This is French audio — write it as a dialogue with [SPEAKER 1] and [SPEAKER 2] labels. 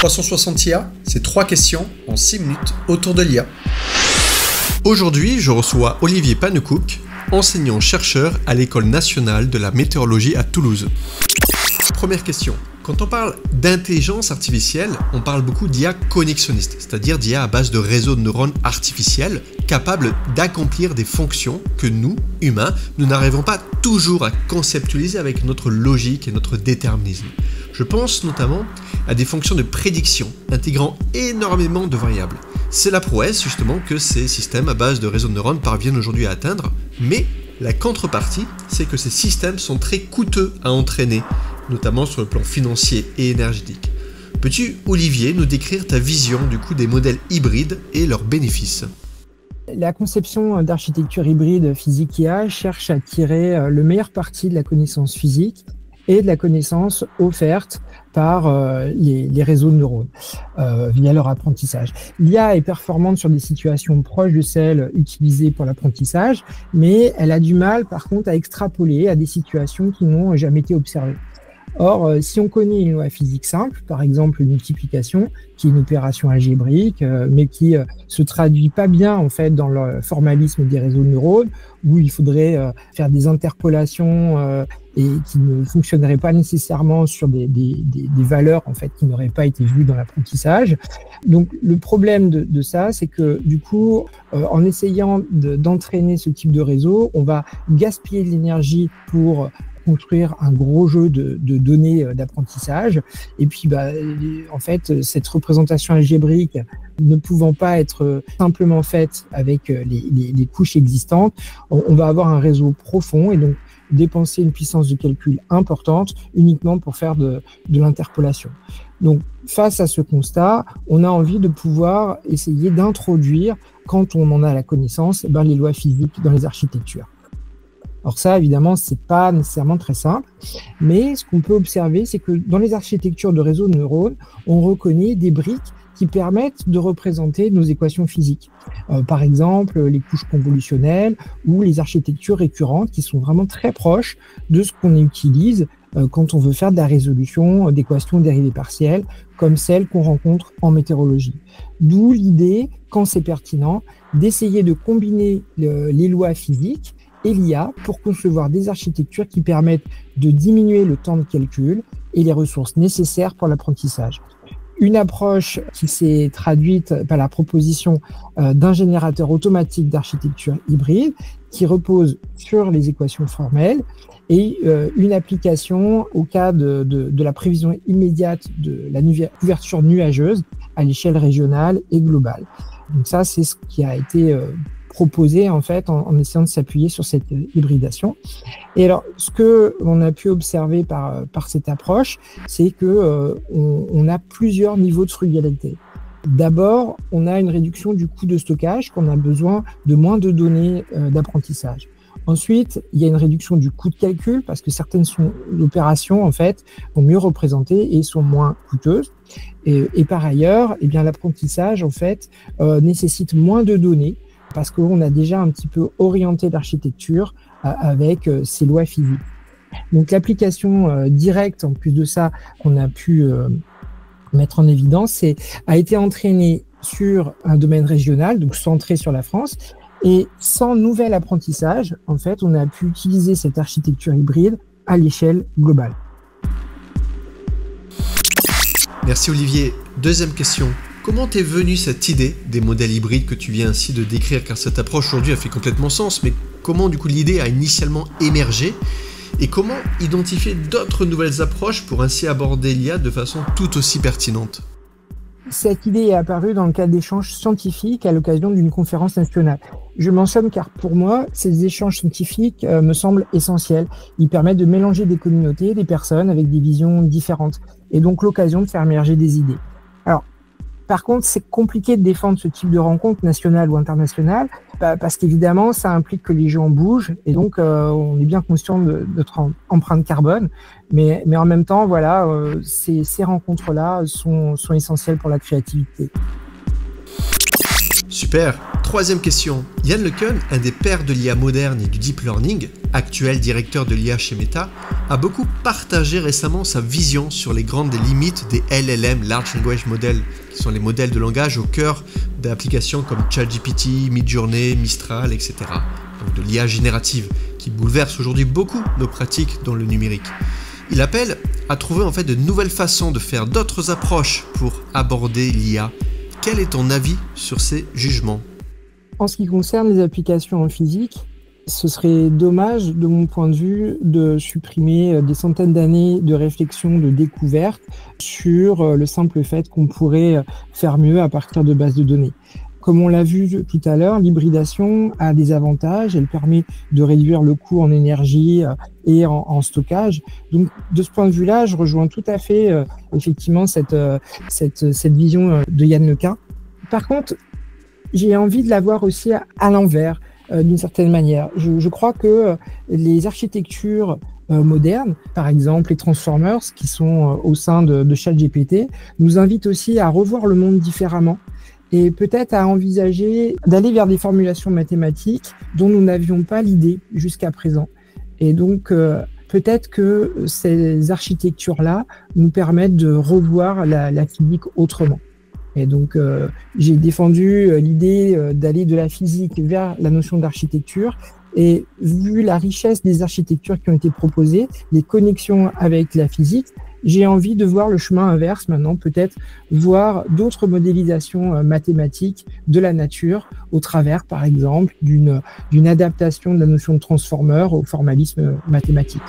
[SPEAKER 1] 360 IA, c'est 3 questions en 6 minutes autour de l'IA. Aujourd'hui, je reçois Olivier Pannekoek, enseignant-chercheur à l'École nationale de la météorologie à Toulouse. Première question. Quand on parle d'intelligence artificielle, on parle beaucoup d'IA connexionniste, c'est-à-dire d'IA à base de réseaux de neurones artificiels capables d'accomplir des fonctions que nous, humains, nous n'arrivons pas toujours à conceptualiser avec notre logique et notre déterminisme. Je pense notamment à des fonctions de prédiction intégrant énormément de variables. C'est la prouesse justement que ces systèmes à base de réseaux de neurones parviennent aujourd'hui à atteindre, mais la contrepartie, c'est que ces systèmes sont très coûteux à entraîner, notamment sur le plan financier et énergétique. Peux-tu, Olivier, nous décrire ta vision du coup des modèles hybrides et leurs bénéfices ?
[SPEAKER 2] La conception d'architecture hybride physique IA cherche à tirer le meilleur parti de la connaissance physique et de la connaissance offerte par les réseaux de neurones via leur apprentissage. L'IA est performante sur des situations proches de celles utilisées pour l'apprentissage, mais elle a du mal par contre à extrapoler à des situations qui n'ont jamais été observées. Or, si on connaît une loi physique simple, par exemple une multiplication, qui est une opération algébrique, mais qui se traduit pas bien en fait dans le formalisme des réseaux de neurones, où il faudrait faire des interpolations et qui ne fonctionneraient pas nécessairement sur des valeurs en fait qui n'auraient pas été vues dans l'apprentissage. Donc le problème de ça, c'est que du coup, en essayant d'entraîner ce type de réseau, on va gaspiller de l'énergie pour construire un gros jeu de données d'apprentissage. Et puis, en fait, cette représentation algébrique ne pouvant pas être simplement faite avec les couches existantes, on va avoir un réseau profond et donc dépenser une puissance de calcul importante uniquement pour faire de l'interpolation. Donc, face à ce constat, on a envie de pouvoir essayer d'introduire, quand on en a la connaissance, les lois physiques dans les architectures. Alors ça, évidemment, c'est pas nécessairement très simple, mais ce qu'on peut observer, c'est que dans les architectures de réseaux de neurones, on reconnaît des briques qui permettent de représenter nos équations physiques. Par exemple, les couches convolutionnelles ou les architectures récurrentes qui sont vraiment très proches de ce qu'on utilise quand on veut faire de la résolution d'équations dérivées partielles, comme celles qu'on rencontre en météorologie. D'où l'idée, quand c'est pertinent, d'essayer de combiner les lois physiques et l'IA pour concevoir des architectures qui permettent de diminuer le temps de calcul et les ressources nécessaires pour l'apprentissage. Une approche qui s'est traduite par la proposition d'un générateur automatique d'architecture hybride qui repose sur les équations formelles et une application au cas de la prévision immédiate de la couverture nuageuse à l'échelle régionale et globale. Donc ça, c'est ce qui a été proposé en fait en essayant de s'appuyer sur cette hybridation. Et alors, ce que l'on a pu observer par cette approche, c'est que on a plusieurs niveaux de frugalité. D'abord, on a une réduction du coût de stockage, qu'on a besoin de moins de données d'apprentissage. Ensuite, il y a une réduction du coût de calcul parce que certaines opérations en fait sont mieux représentées et sont moins coûteuses. Et par ailleurs, l'apprentissage en fait nécessite moins de données parce qu'on a déjà un petit peu orienté l'architecture avec ces lois physiques. Donc l'application directe, en plus de ça, qu'on a pu mettre en évidence, a été entraînée sur un domaine régional, donc centré sur la France, et sans nouvel apprentissage, en fait, on a pu utiliser cette architecture hybride à l'échelle globale.
[SPEAKER 1] Merci Olivier. Deuxième question. Comment t'es venue cette idée des modèles hybrides que tu viens ainsi de décrire? Car cette approche aujourd'hui a fait complètement sens, mais comment du coup l'idée a initialement émergé? Et comment identifier d'autres nouvelles approches pour ainsi aborder l'IA de façon tout aussi pertinente?
[SPEAKER 2] Cette idée est apparue dans le cadre d'échanges scientifiques à l'occasion d'une conférence nationale. Je mentionne car pour moi, ces échanges scientifiques me semblent essentiels. Ils permettent de mélanger des communautés, des personnes avec des visions différentes et donc l'occasion de faire émerger des idées. Alors, par contre, c'est compliqué de défendre ce type de rencontre nationale ou internationale parce qu'évidemment, ça implique que les gens bougent et donc on est bien conscient de notre empreinte carbone. Mais en même temps, voilà, ces rencontres-là sont essentielles pour la créativité.
[SPEAKER 1] Super. Troisième question. Yann LeCun, un des pères de l'IA moderne et du deep learning, actuel directeur de l'IA chez Meta, a beaucoup partagé récemment sa vision sur les grandes limites des LLM, Large Language Models, qui sont les modèles de langage au cœur d'applications comme ChatGPT, Midjourney, Mistral, etc. Donc de l'IA générative, qui bouleverse aujourd'hui beaucoup nos pratiques dans le numérique. Il appelle à trouver en fait de nouvelles façons de faire d'autres approches pour aborder l'IA. Quel est ton avis sur ces jugements ?
[SPEAKER 2] En ce qui concerne les applications en physique, ce serait dommage, de mon point de vue, de supprimer des centaines d'années de réflexion, de découverte sur le simple fait qu'on pourrait faire mieux à partir de bases de données. Comme on l'a vu tout à l'heure, l'hybridation a des avantages. Elle permet de réduire le coût en énergie et en stockage. Donc, de ce point de vue-là, je rejoins tout à fait effectivement cette vision de Yann LeCun. Par contre, j'ai envie de la voir aussi à l'envers, d'une certaine manière. Je crois que les architectures modernes, par exemple les transformers qui sont au sein de ChatGPT, nous invitent aussi à revoir le monde différemment et peut-être à envisager d'aller vers des formulations mathématiques dont nous n'avions pas l'idée jusqu'à présent. Et donc, peut-être que ces architectures-là nous permettent de revoir la physique autrement. Et donc, j'ai défendu l'idée d'aller de la physique vers la notion d'architecture. Et vu la richesse des architectures qui ont été proposées, les connexions avec la physique, j'ai envie de voir le chemin inverse maintenant, peut-être voir d'autres modélisations mathématiques de la nature au travers, par exemple, d'une adaptation de la notion de transformer au formalisme mathématique.